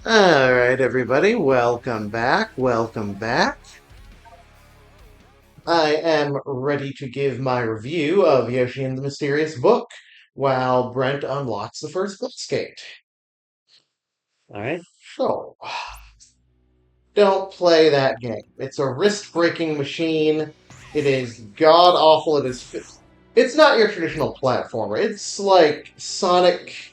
All right, everybody, welcome back. Welcome back. I am ready to give my review of Yoshi and the Mysterious Book while Brent unlocks the first boss gate. All right. So, don't play that game. It's a wrist-breaking machine. It is god awful. It's not your traditional platformer. It's like Sonic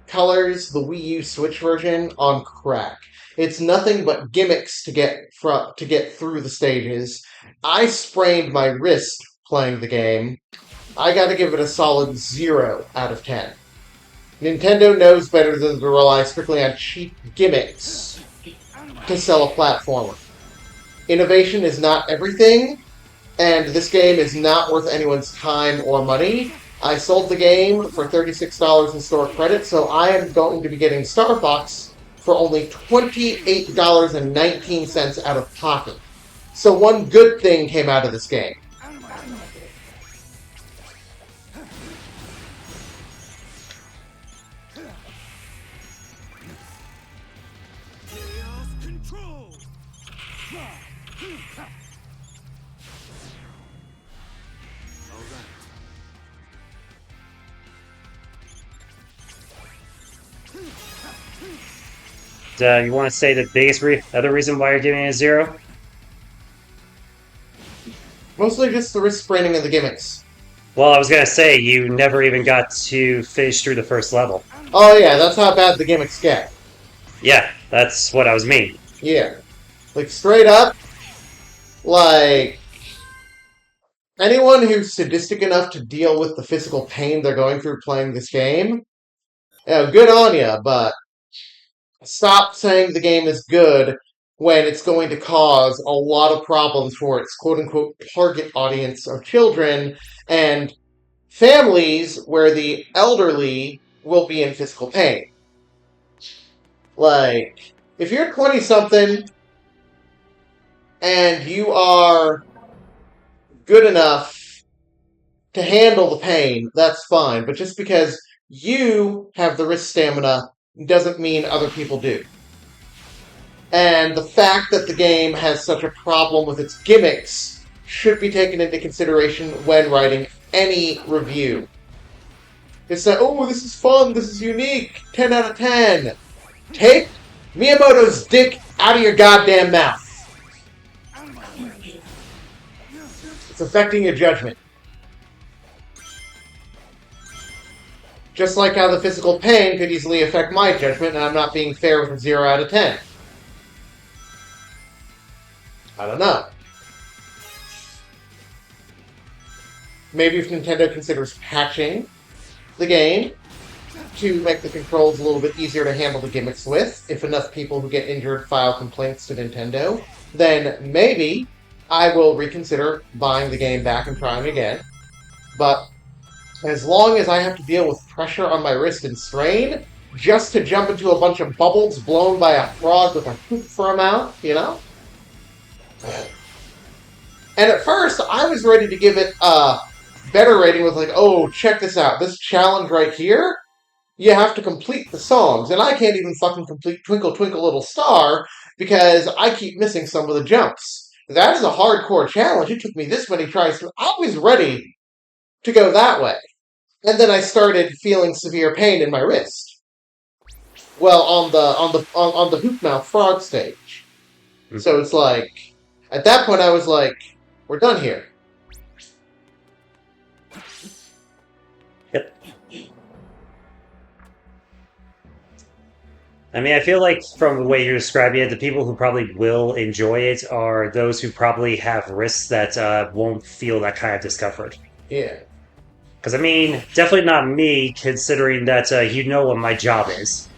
Colors, the Wii U Switch version, on crack. It's nothing but gimmicks to get through the stages. I sprained my wrist playing the game. I got to give it a solid 0 out of 10. Nintendo knows better than to rely strictly on cheap gimmicks to sell a platformer. Innovation is not everything, and this game is not worth anyone's time or money. I sold the game for $36 in store credit, so I am going to be getting Star Fox for only $28.19 out of pocket. So one good thing came out of this game. You want to say the biggest other reason why you're giving it a zero? Mostly just the wrist spraining and the gimmicks. Well, I was gonna say you never even got to finish through the first level. Oh yeah, that's how bad the gimmicks get. Yeah, that's what I was meaning. Yeah. Like straight up, like anyone who's sadistic enough to deal with the physical pain they're going through playing this game, good on ya, but stop saying the game is good when it's going to cause a lot of problems for its quote unquote target audience of children and families where the elderly will be in physical pain. Like, if you're 20 something and you are good enough to handle the pain, that's fine. But just because you have the wrist stamina doesn't mean other people do. And the fact that the game has such a problem with its gimmicks should be taken into consideration when writing any review. It's that, oh, this is fun, this is unique, 10 out of 10. Take Miyamoto's dick out of your goddamn mouth. It's affecting your judgment. Just like how the physical pain could easily affect my judgment, and I'm not being fair with a 0 out of 10. I don't know. Maybe if Nintendo considers patching the game to make the controls a little bit easier to handle the gimmicks with, if enough people who get injured file complaints to Nintendo, then maybe I will reconsider buying the game back and trying again. But as long as I have to deal with pressure on my wrist and strain, just to jump into a bunch of bubbles blown by a frog with a hoop for a mouth, you know? And at first, I was ready to give it a better rating with like, oh, check this out. This challenge right here, you have to complete the songs. And I can't even fucking complete Twinkle Twinkle Little Star because I keep missing some of the jumps. That is a hardcore challenge. It took me this many tries. I was ready to go that way. And then I started feeling severe pain in my wrist. Well, on the hoop mouth frog stage. So it's like, at that point, I was like, we're done here. Yep. I mean, I feel like from the way you're describing it, the people who probably will enjoy it are those who probably have wrists that won't feel that kind of discomfort. Yeah. Because I mean, definitely not me, considering that you know what my job is.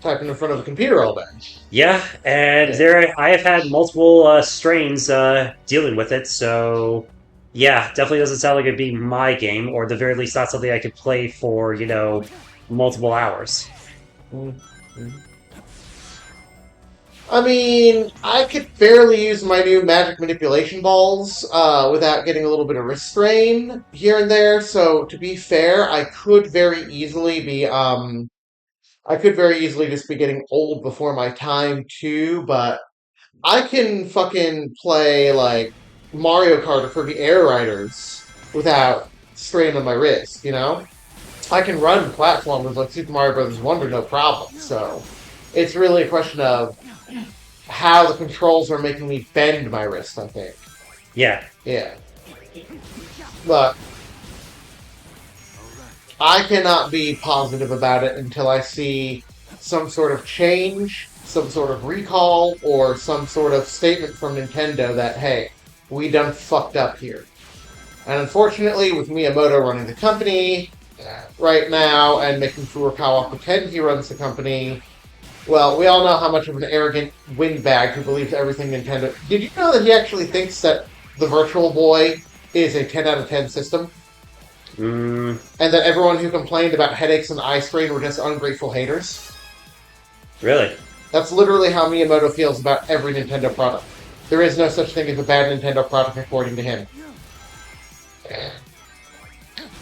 Typing in front of a computer all day. Yeah, and Yeah. there I have had multiple strains dealing with it, so yeah, definitely doesn't sound like it'd be my game, or at the very least not something I could play for, multiple hours. Mm-hmm. I mean, I could barely use my new magic manipulation balls without getting a little bit of wrist strain here and there. So to be fair, I could very easily be I could very easily just be getting old before my time too, but I can fucking play like Mario Kart or Kirby Air Riders without strain on my wrist, you know? I can run platformers like Super Mario Bros. Wonder no problem. So it's really a question of how the controls are making me bend my wrist, I think. Yeah. Yeah. But I cannot be positive about it until I see some sort of change, some sort of recall, or some sort of statement from Nintendo that, hey, we done fucked up here. And unfortunately, with Miyamoto running the company right now and making Furukawa pretend he runs the company, well, we all know how much of an arrogant windbag who believes everything Nintendo. Did you know that he actually thinks that the Virtual Boy is a 10 out of 10 system? Mm, And that everyone who complained about headaches and eye strain were just ungrateful haters? really? That's literally how Miyamoto feels about every Nintendo product. There is no such thing as a bad Nintendo product, according to him.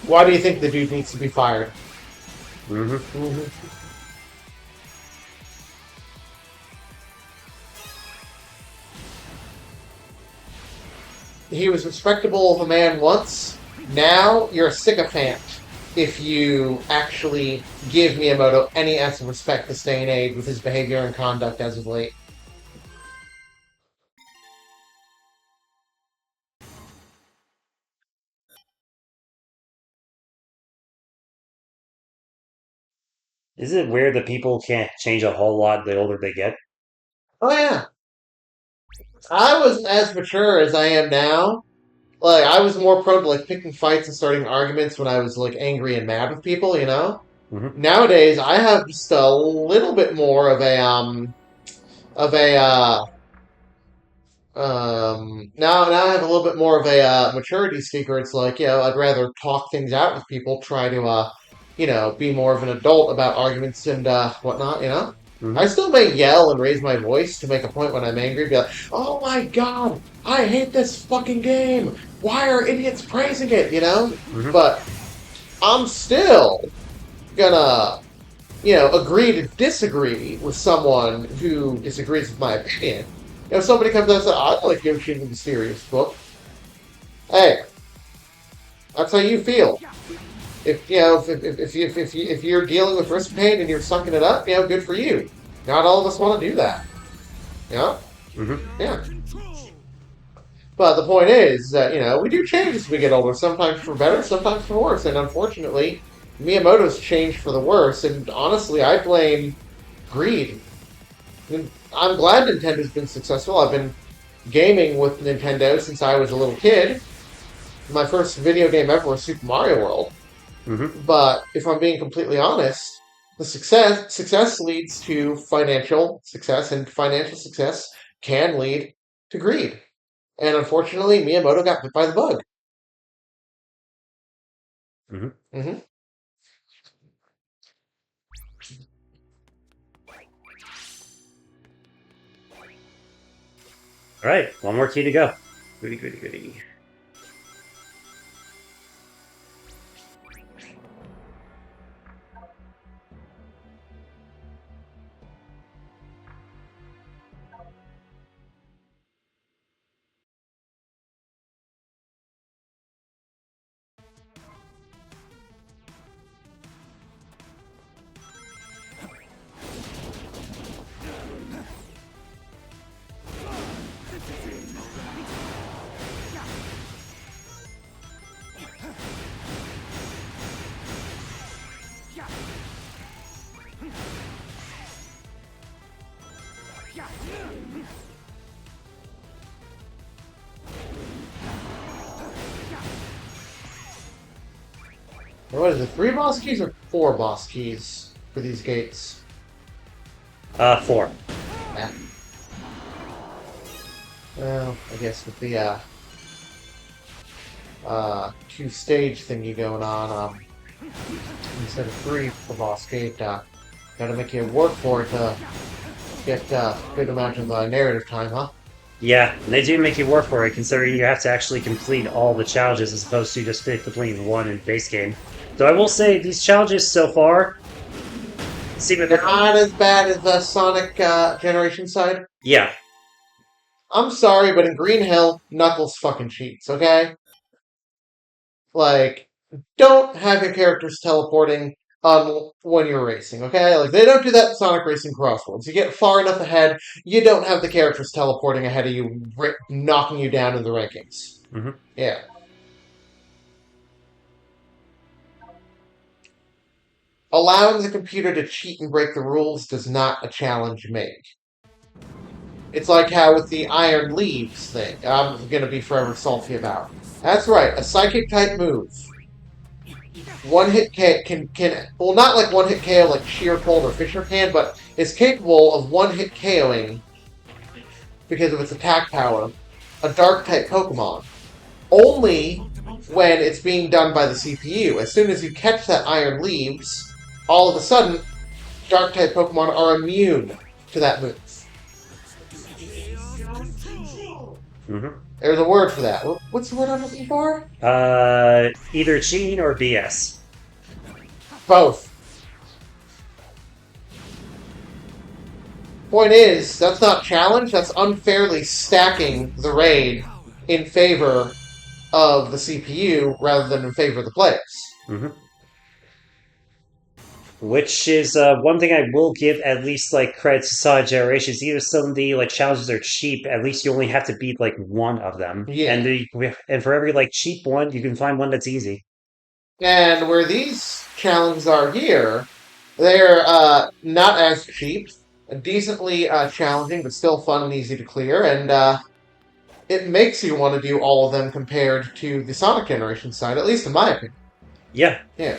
Why do you think the dude needs to be fired? Mm-hmm. Mm-hmm. He was respectable of a man once. Now you're a sycophant if you actually give Miyamoto any ounce of respect this day and age with his behavior and conduct as of late. Is it weird that people can't change a whole lot the older they get? Oh yeah, I wasn't as mature as I am now. Like I was more prone to like picking fights and starting arguments when I was like angry and mad with people. You know. Mm-hmm. Nowadays, I have just a little bit more of a of a now I have a little bit more of a maturity speaker. It's like, I'd rather talk things out with people, try to be more of an adult about arguments and whatnot. I Mm-hmm. still may yell and raise my voice to make a point when I'm angry. Be like, "Oh my god, I hate this fucking game. Why are idiots praising it?" Mm-hmm. But I'm still gonna agree to disagree with someone who disagrees with my opinion. If somebody comes out and says, I don't like Yoshi and the Mysterious Book, hey, that's how you feel. If you're dealing with wrist pain and you're sucking it up, good for you. Not all of us want to do that. You know? Mm-hmm. Yeah. But the point is that, we do change as we get older, sometimes for better, sometimes for worse. And unfortunately, Miyamoto's changed for the worse. And honestly, I blame greed. I'm glad Nintendo's been successful. I've been gaming with Nintendo since I was a little kid. My first video game ever was Super Mario World. Mm-hmm. But if I'm being completely honest, the success leads to financial success, and financial success can lead to greed. And unfortunately, Miyamoto got bit by the bug. Mm-hmm. hmm All right, one more key to go. Goody, goody, goody. What is it, 3 boss keys or 4 boss keys for these gates? 4. Yeah. Well, I guess with the 2-stage thingy going on, instead of 3 for boss gate, gotta make you work for it to get a good amount of narrative time, huh? Yeah, they do make you work for it, considering you have to actually complete all the challenges as opposed to just completing one in base game. Though I will say, these challenges so far, See, but Not as bad as the Sonic Generation side. yeah. I'm sorry, but in Green Hill, Knuckles fucking cheats, okay? Like, don't have your characters teleporting when you're racing, okay? Like, they don't do that in Sonic Racing Cross Worlds. You get far enough ahead, you don't have the characters teleporting ahead of you, knocking you down in the rankings. Hmm. Yeah. Allowing the computer to cheat and break the rules does not a challenge make. It's like how with the Iron Leaves thing, I'm gonna be forever salty about. That's right, a psychic type move. One hit can well, not like one hit KO like Sheer Cold or Fisher can, but is capable of one hit KOing because of its attack power. A dark type Pokemon only when it's being done by the CPU. As soon as you catch that Iron Leaves, all of a sudden, dark type Pokemon are immune to that move. Hmm. There's a word for that. What's the word I'm looking for? Either cheating or BS. Both. Point is, that's not challenge, that's unfairly stacking the raid in favor of the CPU rather than in favor of the players. Hmm. Which is one thing I will give at least like credit to Sonic Generations. Even if some of the like challenges are cheap, at least you only have to beat like one of them, Yeah. and for every like cheap one, you can find one that's easy. And where these challenges are here, they're not as cheap, decently challenging, but still fun and easy to clear, and it makes you want to do all of them compared to the Sonic Generation side, at least in my opinion. Yeah. Yeah.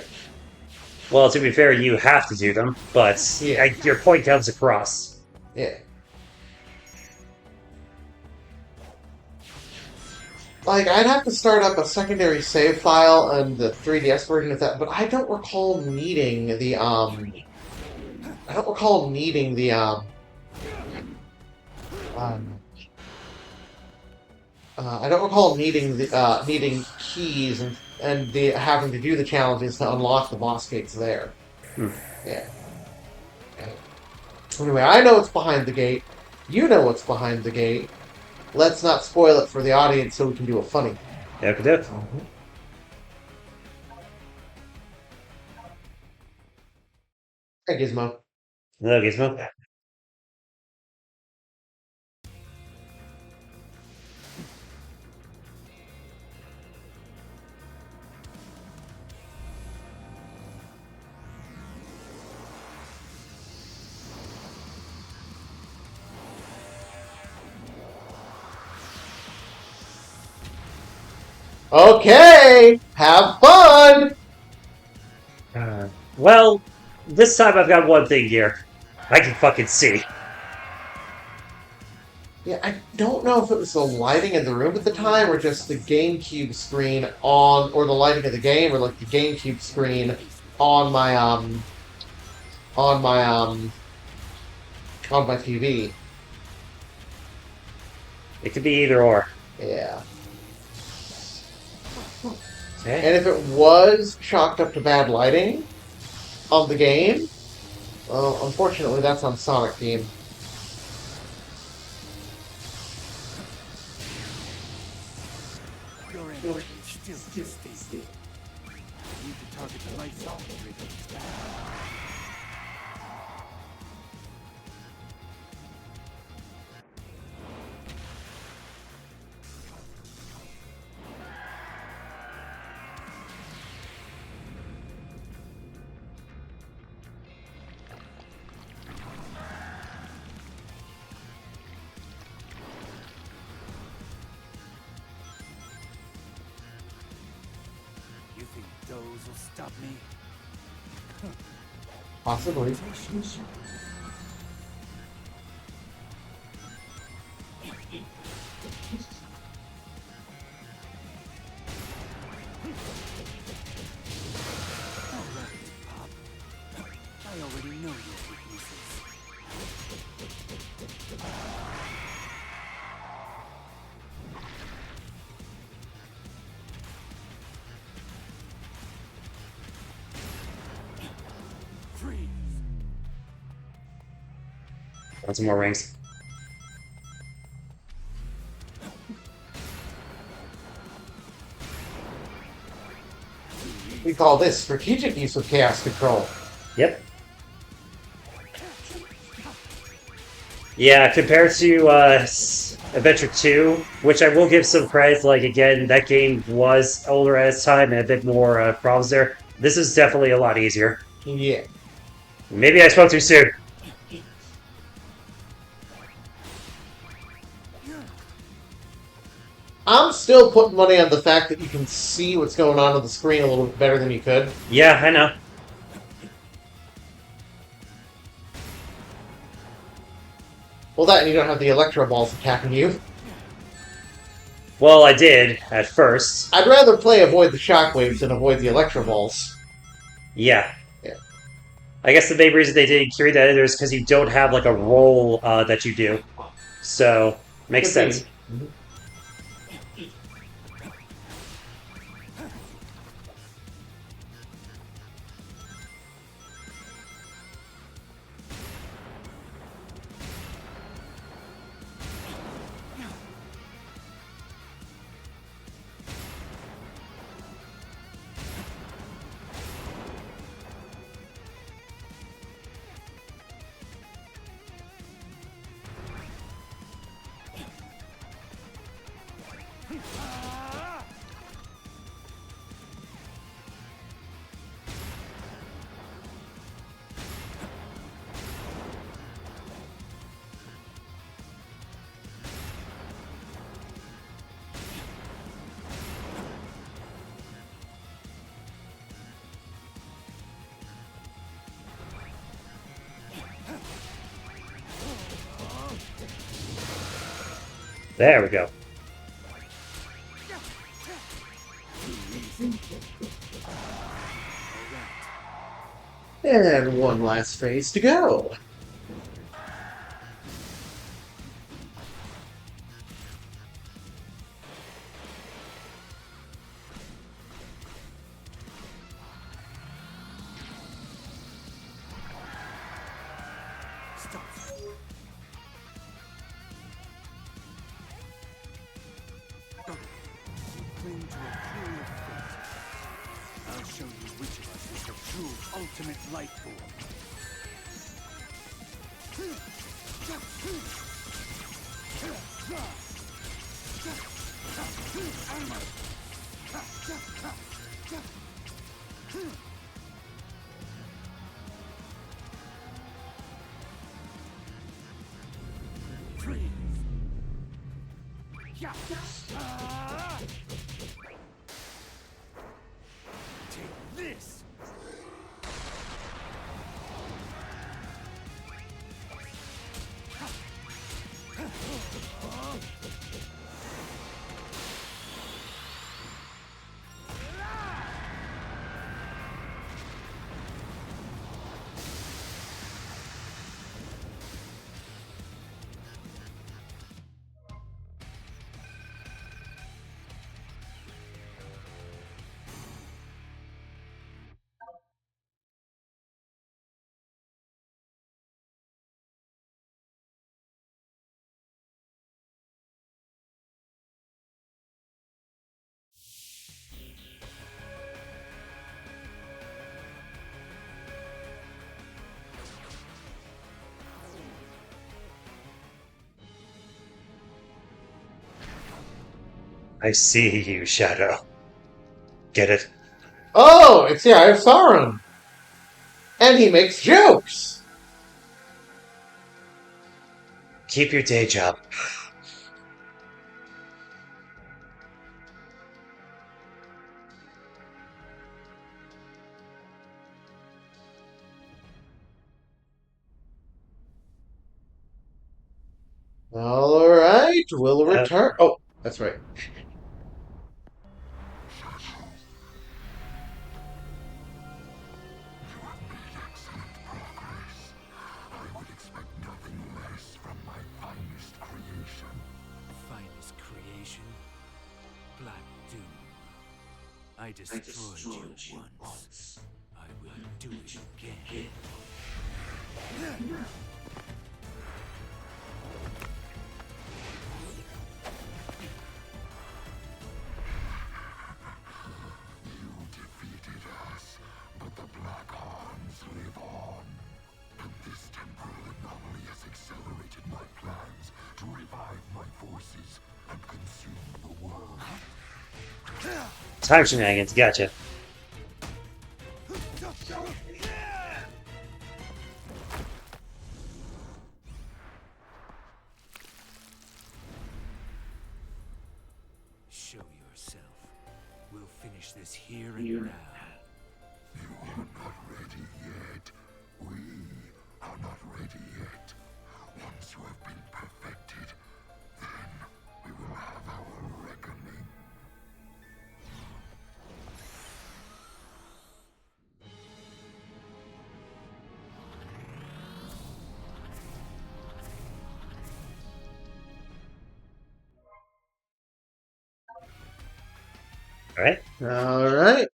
Well, to be fair, you have to do them, but Yeah. your point comes across. Yeah. Like, I'd have to start up a secondary save file and the 3DS version of that, but I don't recall needing the I don't recall needing the um I don't recall needing the needing keys and the having to do the challenges to unlock the boss gates there. Hmm. Yeah. Anyway, I know what's behind the gate. You know what's behind the gate. Let's not spoil it for the audience so we can do a funny. Okay. Hey, Gizmo. No, Gizmo. Okay, have fun. Well, this time I've got one thing here. I can fucking see. Yeah, I don't know if it was the lighting in the room at the time or just the GameCube screen on, or the lighting of the game, or like the GameCube screen on my on my on my TV. It could be either or. Yeah, Okay. and if it was chalked up to bad lighting on the game, well, unfortunately, that's on Sonic Team. Your enemy is still distant. You need to target the right zone. You think those will stop me? Possibly. I already know your weaknesses. Freeze! Want some more rings? We call this strategic use of chaos control. Yep. Yeah, compared to Adventure 2, which I will give some credit, like, again, that game was older at its time and a bit more problems there. This is definitely a lot easier. Yeah. Maybe I spoke too soon. I'm still putting money on the fact that you can see what's going on the screen a little bit better than you could. Yeah, I know. Well, that and you don't have the Electro Balls attacking you. Well, I did, at first. I'd rather play Avoid the Shockwaves than avoid the Electro Balls. Yeah. Yeah. I guess the main reason they didn't carry that in there is because you don't have, like, a roll that you do. So, makes Could be. sense. There we go. And one last phase to go. Stop. Don't cling to a cruel fate. I'll show you which of us is the true ultimate life form. Freeze. Yeah. Take this. I see you, Shadow. Get it? Oh, it's the Eye of Sauron. And he makes jokes. Keep your day job. All right, we'll return. Oh, that's right. Finest creation. Black Doom. I destroyed you once. I will do it again. Time shenanigans, gotcha. Show yourself. We'll finish this here and now. You are not ready yet. We are not ready yet. Once you have been perfected, then we will have our reckoning. Alright. All right.